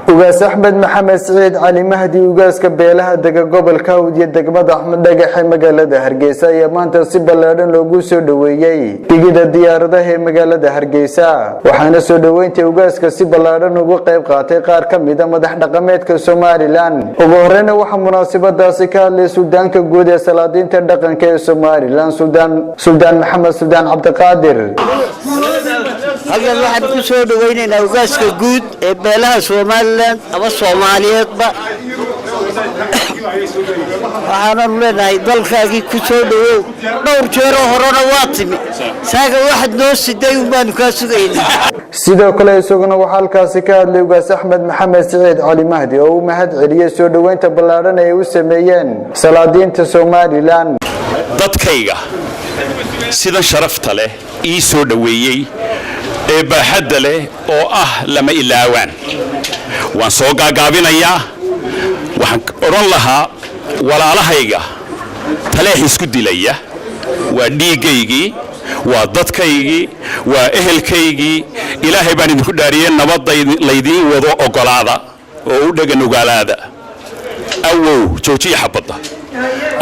ugaas Axmed Maxamed Saciid Cali Mahdi ugaaska beelaha dega gobolka Awdiya degmada Axmed Dhagaxe magaalada Hargeysa ayaa maanta si ballaaran loogu soo dhaweeyay tigidha diyaaradaha ee magaalada Hargeysa waxaana soo dhaweynta ugaaska si ballaaran uga qayb qaatay qaar ka mid ah madax dhaqameedka Soomaaliland ugu horreyn waxa munaasabadaasi ka hadlay Suudaanka guud ee salaadiinta dhaqanka ee Soomaaliland Suldaan Maxamed Suldaan Cabdiqaadir halkan waxaan ku soo dhaweynaynaa ugaaska guud ee beelaha Soomaaliland ama Soomaaliyeedba waxaan leenahay dalkaagii ku soo dhawow dhowr jeer horena waa timi saaga waxaad noo siday baan ka sugaynaa sidoo kale isaguna waxa halkaasi ka hadlay ugaas Axmed Maxamed Saciid Cali Mahdi oo uu mahad celiyay soo dhaweynta ballaaran ee uu sameeyeen salaadiinta Soomaaliland dadkayga sida sharafta leh ii soo dhaweeyay ee baaxadda leh oo ah lama ilaawaan waan soo gaagaabinayaa waxaan oran lahaa walaalahayga taleex isku dilaya waa dhiigaygii waa dadkaygii waa ehelkaygii ilaahay baan idinku dhaariyay nabadda laydiin wado ogolaada oo u dhagan ogaalaada awow joojiya xabadda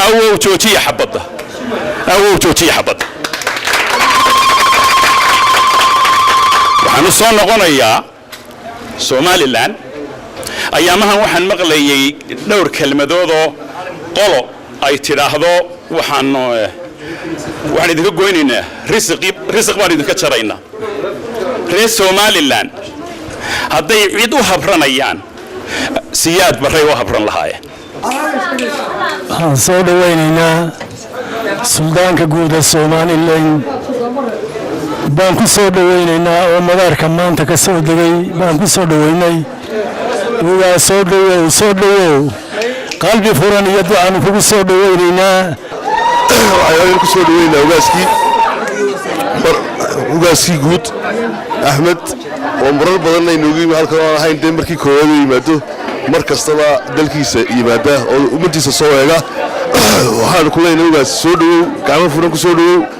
awow joojiya xabadda awow joojiya xabadda waxaan soo noqonayaa Soomaaliland ayaamahan waxaan maqlayay dhowr kelmadood oo qolo ay tiraahdo waxaan idinka goynaynaa risq baan idinka jaraynaa reer Soomaaliland hadday cid u habranayaan siyaad baray u habran lahaayeen waxaan soo dhaweynaynaa Suldaanka guud ee Soomaaliland baan ku soo dhaweynaynaa oo madaarka maanta ka soo degay baan ku soo dhaweynay ugaas soo dhawow qalbi furan iyo ducaan kugu soo dhaweynaynaa waxaan ku soo dhaweynaa ugaaskii guud Axmed oo marar badan ay noogu yimid halka aan ahayn markii koowaad yimaado mar kastaba dalkiisa yimaada oo ummadiisa soo eega waxaan ku leenahay ugaas soo dhawow gacmo furan ku soo dhawow